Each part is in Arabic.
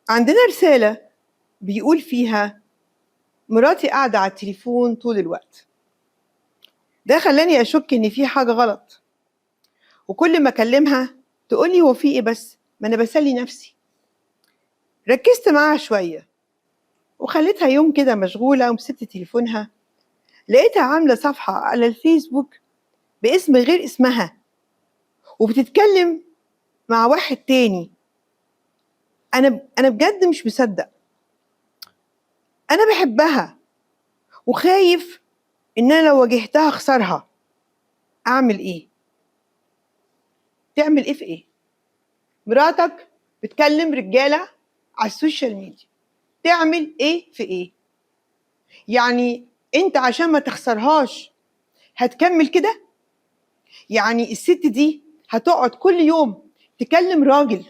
عندنا رسالة بيقول فيها: مراتي قاعدة على التليفون طول الوقت. ده خلاني أشك إن في حاجة غلط، وكل ما أكلمها تقولي هو في إيه بس، ما أنا بسلي نفسي. ركزت معاها شوية وخليتها يوم كده مشغولة ومسكت تليفونها، لقيتها عاملة صفحة على الفيسبوك باسم غير اسمها وبتتكلم مع واحد تاني. أنا بجد مش مصدق. أنا بحبها وخايف إن أنا لو واجهتها أخسرها. أعمل إيه؟ تعمل إيه في إيه؟ مراتك بتكلم رجالة على السوشيال ميديا، تعمل إيه في إيه؟ يعني أنت عشان ما تخسرهاش هتكمل كده؟ يعني الست دي هتقعد كل يوم تكلم راجل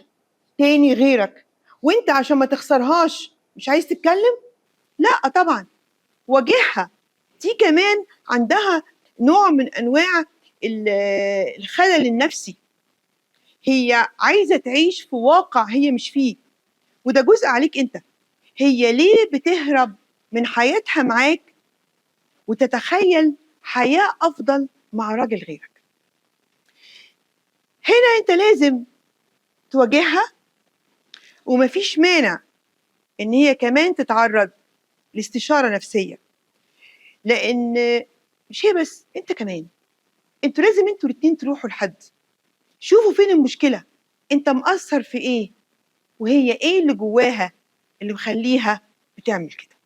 تاني غيرك وأنت عشان ما تخسرهاش مش عايز تتكلم؟ لا طبعا، واجهها. دي كمان عندها نوع من أنواع الخلل النفسي. هي عايزة تعيش في واقع هي مش فيه، وده جزء عليك انت. هي ليه بتهرب من حياتها معاك وتتخيل حياة أفضل مع راجل غيرك؟ هنا انت لازم تواجهها، ومفيش مانع ان هي كمان تتعرض لاستشارة نفسية، لأن مش هي بس، انت كمان. انتوا لازم انتوا الاتنين تروحوا لحد، شوفوا فين المشكلة، انت مقصر في ايه، وهي ايه اللي جواها اللي مخليها بتعمل كده.